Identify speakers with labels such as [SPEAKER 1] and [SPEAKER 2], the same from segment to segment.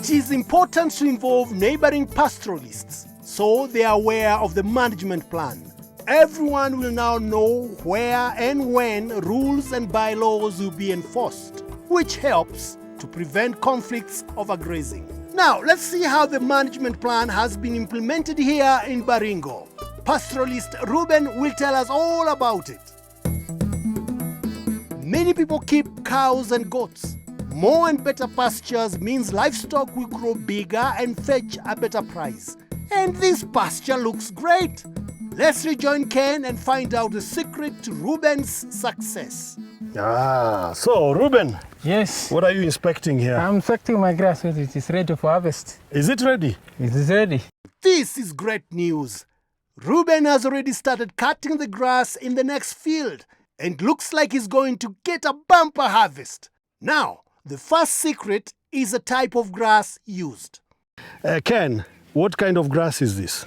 [SPEAKER 1] It is important to involve neighboring pastoralists so they are aware of the management plan. Everyone will now know where and when rules and bylaws will be enforced, which helps to prevent conflicts over grazing. Now, let's see how the management plan has been implemented here in Baringo. Pastoralist Ruben will tell us all about it. Many people keep cows and goats. More and better pastures means livestock will grow bigger and fetch a better price. And this pasture looks great. Let's rejoin Ken and find out the secret to Ruben's success.
[SPEAKER 2] So Ruben.
[SPEAKER 3] Yes.
[SPEAKER 2] What are you inspecting here?
[SPEAKER 3] I'm inspecting my grass. It is ready for harvest.
[SPEAKER 2] Is it ready?
[SPEAKER 3] It is ready.
[SPEAKER 1] This is great news. Ruben has already started cutting the grass in the next field and looks like he's going to get a bumper harvest. Now, the first secret is the type of grass used.
[SPEAKER 2] Ken, what kind of grass is this?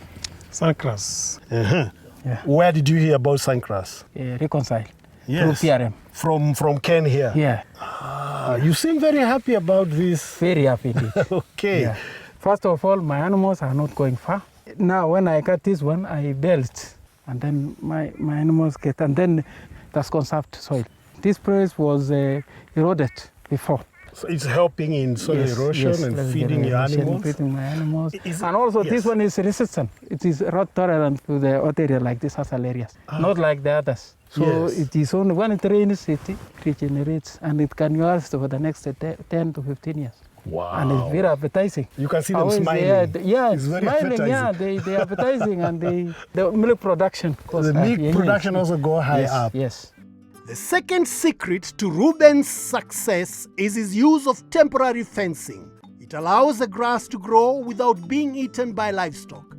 [SPEAKER 3] Suncross.
[SPEAKER 2] Uh-huh.
[SPEAKER 3] Yeah.
[SPEAKER 2] Where did you hear about suncross?
[SPEAKER 3] Reconcile.
[SPEAKER 2] Yes.
[SPEAKER 3] Through PRM.
[SPEAKER 2] From Ken here?
[SPEAKER 3] Yeah.
[SPEAKER 2] You seem very happy about this.
[SPEAKER 3] Very happy indeed.
[SPEAKER 2] Okay.
[SPEAKER 3] Yeah. First of all, my animals are not going far. Now, when I cut this one, I belt, and then my animals get, and then that's conserved soil. This place was eroded before.
[SPEAKER 2] So it's helping in soil erosion and feeding your animals?
[SPEAKER 3] Feeding my animals. And also this one is resistant. It is rot tolerant to the hot area like this hazard areas, not like the others. So it is only when it rains, it regenerates, and it can last for the next 10 to 15 years.
[SPEAKER 2] Wow.
[SPEAKER 3] And it's very appetizing.
[SPEAKER 2] You can see them smiling.
[SPEAKER 3] Yeah,
[SPEAKER 2] it's very
[SPEAKER 3] smiling.
[SPEAKER 2] appetizing.
[SPEAKER 3] Yeah, they appetizing, and the milk production goes
[SPEAKER 2] the milk production also go high up.
[SPEAKER 3] Yes.
[SPEAKER 1] The second secret to Ruben's success is his use of temporary fencing. It allows the grass to grow without being eaten by livestock.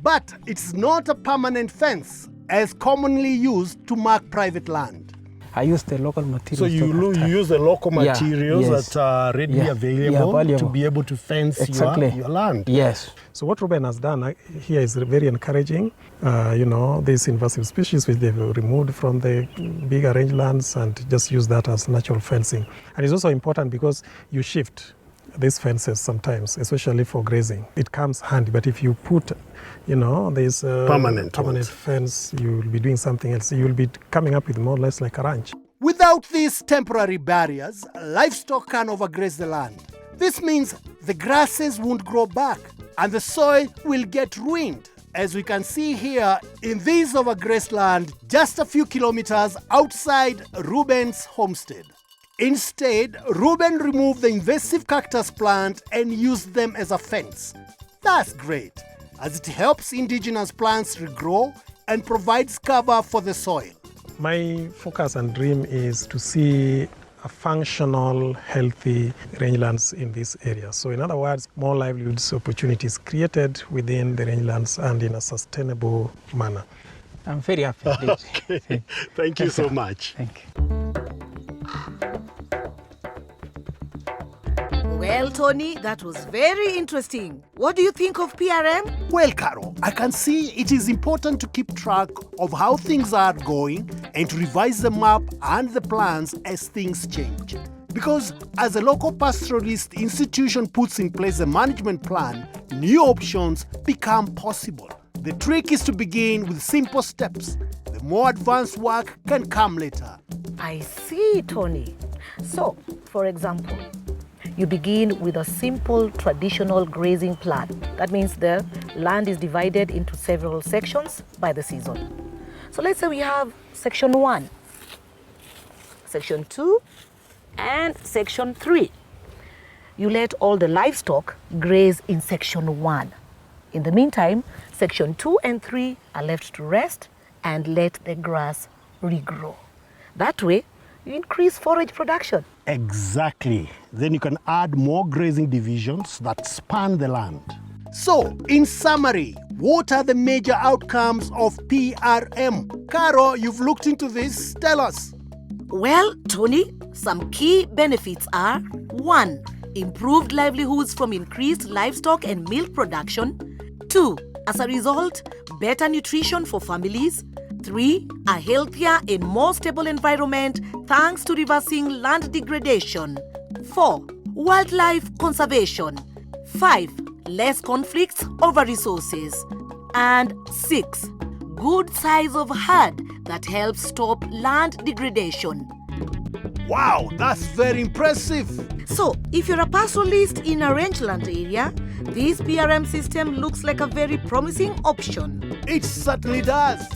[SPEAKER 1] But it's not a permanent fence, as commonly used to mark private land.
[SPEAKER 3] I use the local materials.
[SPEAKER 2] So you use the local materials that are readily available to be able to fence your land.
[SPEAKER 3] Yes.
[SPEAKER 4] So what Ruben has done here is very encouraging. These invasive species which they've removed from the bigger rangelands and just use that as natural fencing. And it's also important because you shift these fences sometimes, especially for grazing. It comes handy, but if you put, this permanent fence, you will be doing something else. You will be coming up with more or less like a ranch.
[SPEAKER 1] Without these temporary barriers, livestock can overgraze the land. This means the grasses won't grow back and the soil will get ruined, as we can see here in this overgrazed land just a few kilometers outside Ruben's homestead. Instead, Ruben removed the invasive cactus plant and used them as a fence. That's great, as it helps indigenous plants regrow and provides cover for the soil.
[SPEAKER 4] My focus and dream is to see a functional, healthy rangelands in this area. So in other words, more livelihoods opportunities created within the rangelands and in a sustainable manner.
[SPEAKER 3] I'm very happy.
[SPEAKER 2] Okay. Thank you so much.
[SPEAKER 3] Thank you.
[SPEAKER 5] Well, Tony, that was very interesting. What do you think of PRM?
[SPEAKER 1] Well, Carol, I can see it is important to keep track of how things are going and to revise the map and the plans as things change. Because as a local pastoralist institution puts in place a management plan, new options become possible. The trick is to begin with simple steps. The more advanced work can come later.
[SPEAKER 5] I see, Tony. So, for example, you begin with a simple traditional grazing plan. That means the land is divided into several sections by the season. So let's say we have section 1, section 2, and section 3. You let all the livestock graze in section 1. In the meantime, section 2 and 3 are left to rest and let the grass regrow. That way, you increase forage production.
[SPEAKER 2] Exactly. Then you can add more grazing divisions that span the land.
[SPEAKER 1] So, in summary, what are the major outcomes of PRM? Caro, you've looked into this. Tell us.
[SPEAKER 5] Well, Tony, some key benefits are 1. Improved livelihoods from increased livestock and milk production. 2. As a result, better nutrition for families. 3. A healthier and more stable environment thanks to reversing land degradation. 4. Wildlife conservation. 5. Less conflicts over resources. And 6. Good size of herd that helps stop land degradation.
[SPEAKER 1] Wow, that's very impressive.
[SPEAKER 5] So, if you're a pastoralist in a rangeland area, this PRM system looks like a very promising option.
[SPEAKER 1] It certainly does.